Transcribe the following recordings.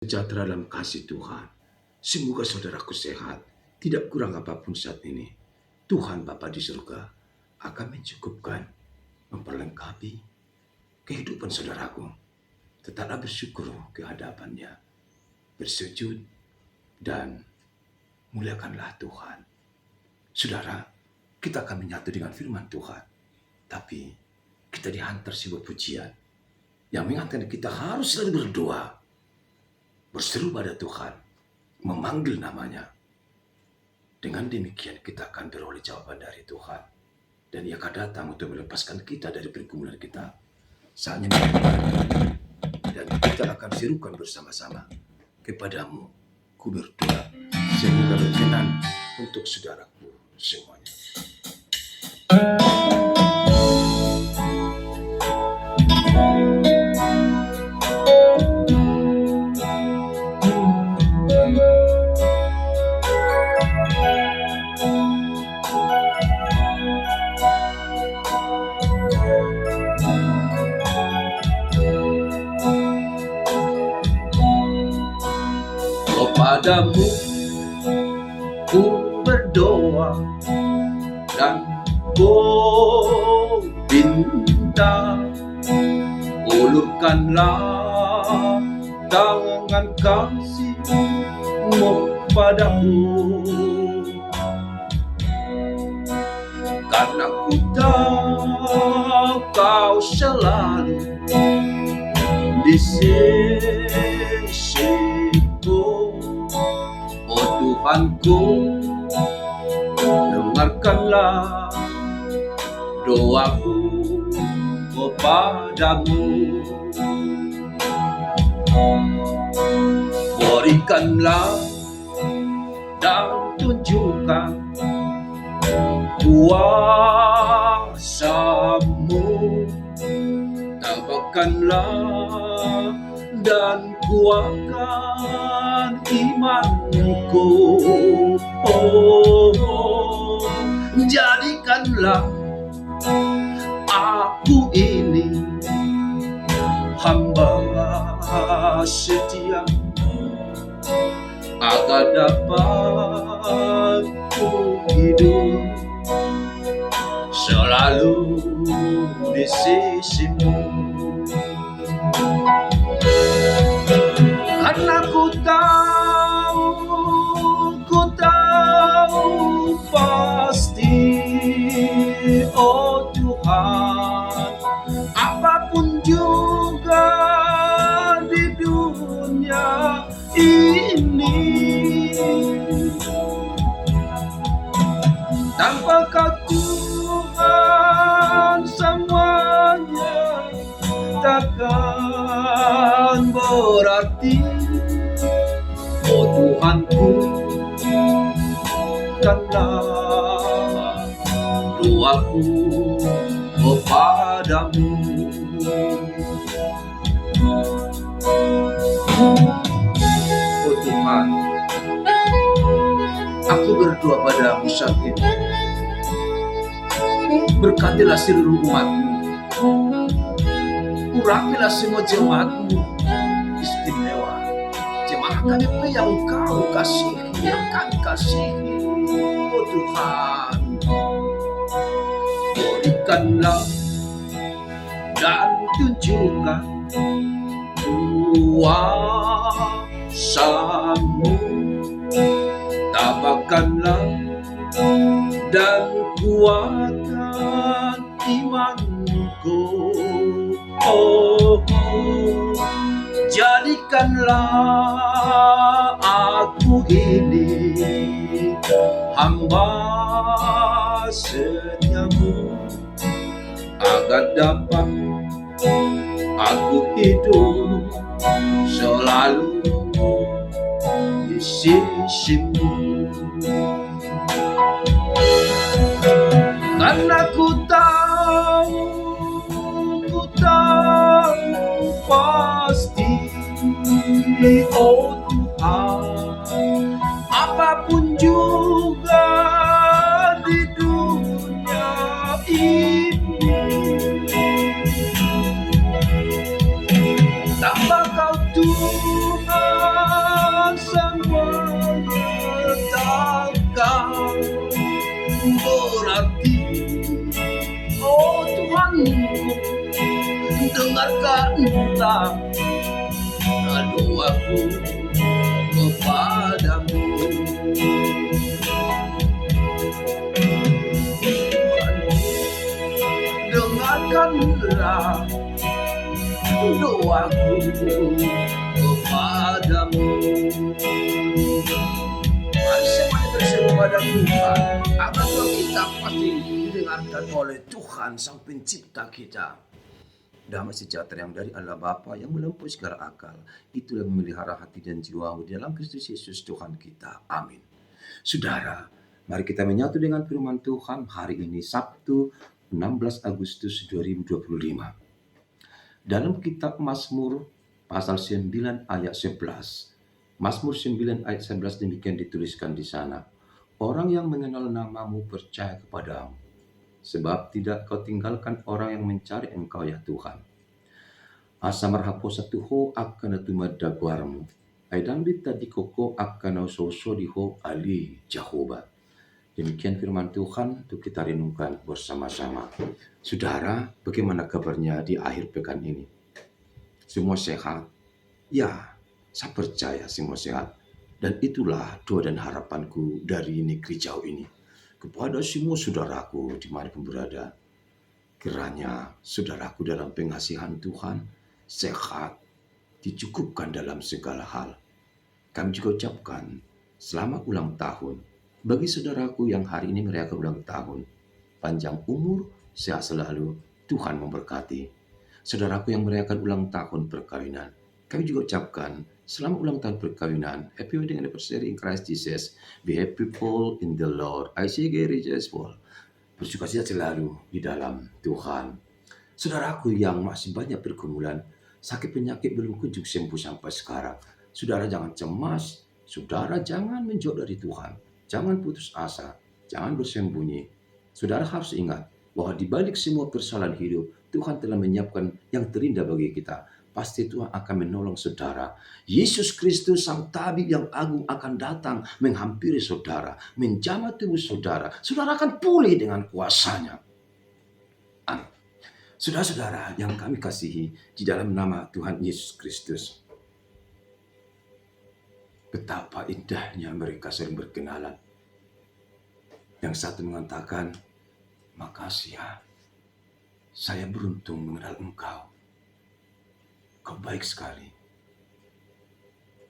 Sejahtera dalam kasih Tuhan. Semoga saudaraku sehat, tidak kurang apapun saat ini. Tuhan Bapa di surga akan mencukupkan, memperlengkapi kehidupan saudaraku. Tetaplah bersyukur ke hadapannya, bersujud, dan muliakanlah Tuhan. Saudara, kita akan menyatu dengan firman Tuhan. Tapi kita dihantar sebuah pujian yang mengingatkan kita harus selalu berdoa, berseru pada Tuhan, memanggil namanya. Dengan demikian kita akan beroleh jawaban dari Tuhan. Dan Ia akan datang untuk melepaskan kita dari pergumulan kita. Saatnya dan kita akan serukan bersama-sama kepadamu. Ku berdoa, semoga berkenan untuk saudaraku semuanya. Kepadamu ku berdoa dan ku minta, ulurkanlah tangan kasih-Mu padaku, karena ku tahu Kau selalu di sisiku. Oh Tuhanku, dengarkanlah doaku kepadamu. Berikanlah dan tunjukkan kuasa-Mu, tambahkanlah dan kuatkan imanku. Jadikanlah aku ini hamba setia, agar dapat ku hidup selalu di sisi-Mu. Karena ku tahu pasti, oh Tuhan, apapun juga di dunia ini, tanpa Kau Tuhan semuanya takkan berarti. Oh Tuhanku, karena doaku kepadamu. Oh Tuhan, aku berdoa padamu saat ini. Berkatilah seluruh umat-Mu, urapilah semua jemaat-Mu istimewa, jemaat KDP yang Kau kasihi, yang kami kasihi. Oh Tuhan, berikanlah dan tunjukkan kuasa-Mu, tambahkanlah dan kuatkan imanku. Jadikanlah aku ini hamba setia-Mu, agar dapat aku hidup selalu di sisi-Mu. Karena ku tahu pasti, oh Tuhan, apapun juga di dunia ini, tanpa Kau Tuhan Jangankanlah doaku kepadamu. Dengarkanlah doaku kepadamu. Mari semuanya berseru pada Tuhan, agar doa kita pasti didengarkan oleh Tuhan Sang Pencipta kita. Damai sejahtera yang dari Allah Bapa yang melampaui segala akal, itulah yang memelihara hati dan jiwamu di dalam Kristus Yesus Tuhan kita. Amin. Saudara, mari kita menyatu dengan firman Tuhan hari ini Sabtu 16 Agustus 2025. Dalam kitab Mazmur pasal 9 ayat 11. Mazmur 9 ayat 11 demikian dituliskan di sana. Orang yang mengenal namamu percaya kepadamu, sebab tidak kau tinggalkan orang yang mencari engkau ya Tuhan. Asa marhaposa tuho akan tumadagwarmu. Aidang tadi koko akan soso diho ali Jehovah. Demikian firman Tuhan untuk kita renungkan bersama-sama. Saudara, bagaimana kabarnya di akhir pekan ini? Semua sehat? Ya, saya percaya semua sehat. Dan itulah doa dan harapanku dari negeri jauh ini. Kepada semua saudaraku dimanapun berada. Kiranya saudaraku dalam pengasihan Tuhan sehat, dicukupkan dalam segala hal. Kami juga ucapkan selamat ulang tahun bagi saudaraku yang hari ini merayakan ulang tahun. Panjang umur, sehat selalu, Tuhan memberkati. Saudaraku yang merayakan ulang tahun perkawinan, kami juga ucapkan selamat ulang tahun perkawinan. Happy wedding anniversary in Christ Jesus. Be happy full in the Lord. I say Gary Jeswell. Bersukacita selalu di dalam Tuhan. Saudaraku yang masih banyak pergumulan, sakit penyakit belum kunjung sembuh sampai sekarang. Saudara jangan cemas, saudara jangan menjauh dari Tuhan. Jangan putus asa, jangan bersembunyi. Saudara harus ingat bahwa di balik semua persoalan hidup, Tuhan telah menyiapkan yang terindah bagi kita. Pasti Tuhan akan menolong saudara. Yesus Kristus Sang Tabib yang agung akan datang menghampiri saudara, menjamah tubuh saudara. Saudara akan pulih dengan kuasanya. Amin. Saudara-saudara yang kami kasihi di dalam nama Tuhan Yesus Kristus. Betapa indahnya mereka sering berkenalan. Yang satu mengatakan, makasih ya, saya beruntung mengenal engkau. Kau baik sekali.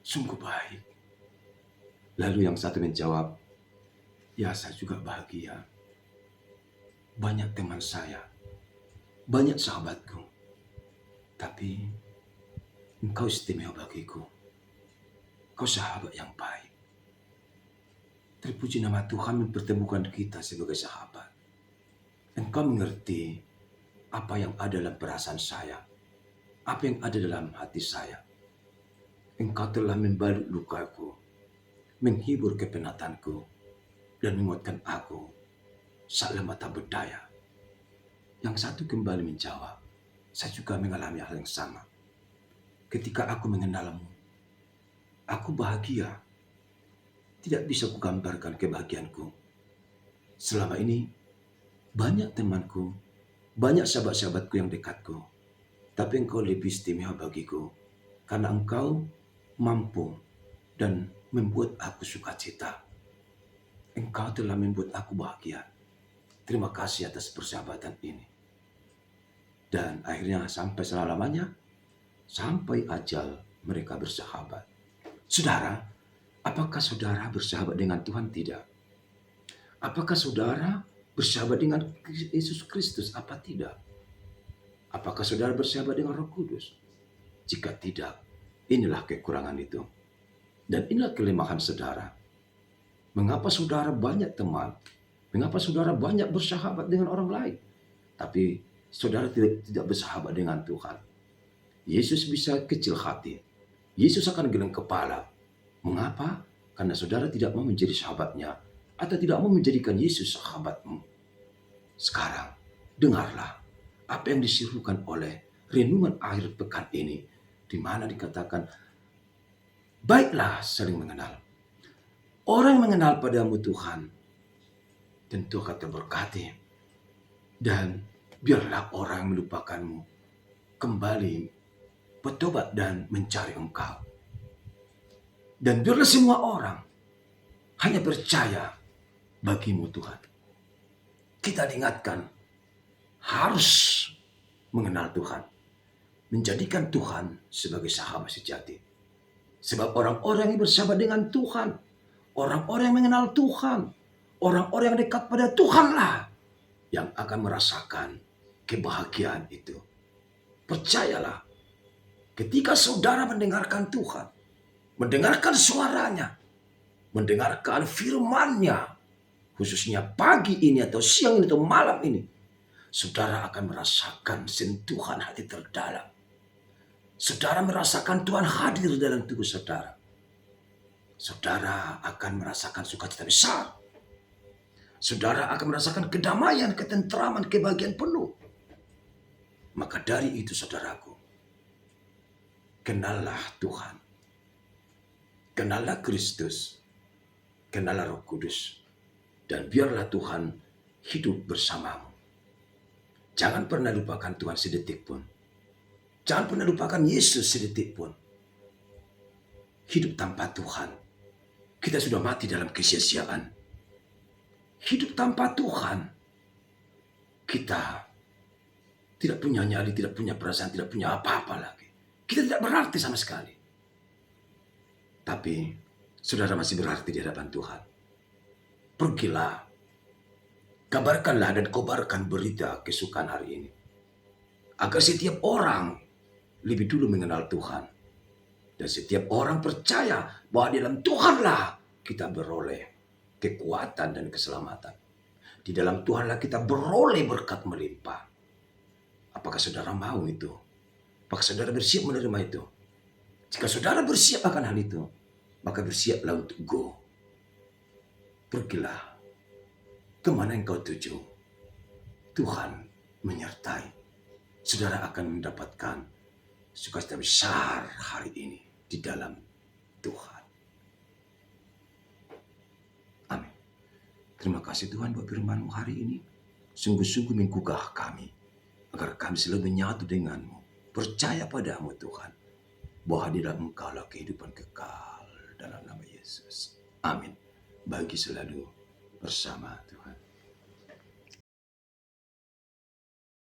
Sungguh baik. Lalu yang satu menjawab, ya saya juga bahagia. Banyak teman saya, banyak sahabatku. Tapi engkau istimewa bagiku. Kau sahabat yang baik. Terpuji nama Tuhan mempertemukan kita sebagai sahabat. Engkau mengerti apa yang ada dalam perasaan saya. Apa yang ada dalam hati saya. Engkau telah membalut lukaku, menghibur kepenatanku, dan menguatkan aku saat lemah tak berdaya. Yang satu kembali menjawab, saya juga mengalami hal yang sama. Ketika aku mengenalmu, aku bahagia. Tidak bisa kugambarkan kebahagiaanku. Selama ini, banyak temanku, banyak sahabat-sahabatku yang dekatku. Tapi engkau lebih istimewa bagiku, karena engkau mampu dan membuat aku sukacita. Engkau telah membuat aku bahagia. Terima kasih atas persahabatan ini. Dan akhirnya sampai selama-lamanya, sampai ajal mereka bersahabat. Saudara, apakah saudara bersahabat dengan Tuhan? Tidak. Apakah saudara bersahabat dengan Yesus Kristus? Apa tidak? Apakah saudara bersahabat dengan Roh Kudus? Jika tidak, inilah kekurangan itu. Dan inilah kelemahan saudara. Mengapa saudara banyak teman? Mengapa saudara banyak bersahabat dengan orang lain? Tapi saudara tidak bersahabat dengan Tuhan. Yesus bisa kecil hati. Yesus akan geleng kepala. Mengapa? Karena saudara tidak mau menjadi sahabatnya. Atau tidak mau menjadikan Yesus sahabatmu. Sekarang, dengarlah apa yang disuruhkan oleh renungan akhir pekan ini, di mana dikatakan, baiklah saling mengenal. Orang yang mengenal padamu Tuhan, tentu akan terberkati. Dan biarlah orang yang melupakanmu kembali bertobat dan mencari Engkau. Dan biarlah semua orang hanya percaya bagimu Tuhan. Kita diingatkan harus mengenal Tuhan. Menjadikan Tuhan sebagai sahabat sejati. Sebab orang-orang yang bersama dengan Tuhan, orang-orang yang mengenal Tuhan, orang-orang yang dekat pada Tuhanlah yang akan merasakan kebahagiaan itu. Percayalah, ketika saudara mendengarkan Tuhan, mendengarkan suaranya, mendengarkan firman-Nya, khususnya pagi ini atau siang ini atau malam ini, saudara akan merasakan sentuhan hati terdalam. Saudara merasakan Tuhan hadir dalam tubuh saudara. Saudara akan merasakan sukacita besar. Saudara akan merasakan kedamaian, ketentraman, kebahagiaan penuh. Maka dari itu saudaraku, kenallah Tuhan. Kenallah Kristus. Kenallah Roh Kudus. Dan biarlah Tuhan hidup bersamamu. Jangan pernah lupakan Tuhan sedetik pun. Jangan pernah lupakan Yesus sedetik pun. Hidup tanpa Tuhan, kita sudah mati dalam kesia-siaan. Hidup tanpa Tuhan, kita tidak punya nyali, tidak punya perasaan, tidak punya apa-apa lagi. Kita tidak berarti sama sekali. Tapi saudara masih berarti di hadapan Tuhan. Pergilah, kabarkanlah dan kobarkan berita kesukaan hari ini. Agar setiap orang lebih dulu mengenal Tuhan. Dan setiap orang percaya bahwa di dalam Tuhanlah kita beroleh kekuatan dan keselamatan. Di dalam Tuhanlah kita beroleh berkat melimpah. Apakah saudara mau itu? Apakah saudara bersiap menerima itu? Jika saudara bersiap akan hal itu, maka bersiaplah untuk go. Pergilah. Kemana engkau tuju? Tuhan menyertai. Saudara akan mendapatkan sukacita besar hari ini di dalam Tuhan. Amin. Terima kasih Tuhan buat firman-Mu hari ini. Sungguh-sungguh menggugah kami agar kami selalu menyatu denganmu. Percaya padamu Tuhan, bahwa di dalam Engkau lah kehidupan kekal dalam nama Yesus. Amin. Bagi selalu bersama Tuhan.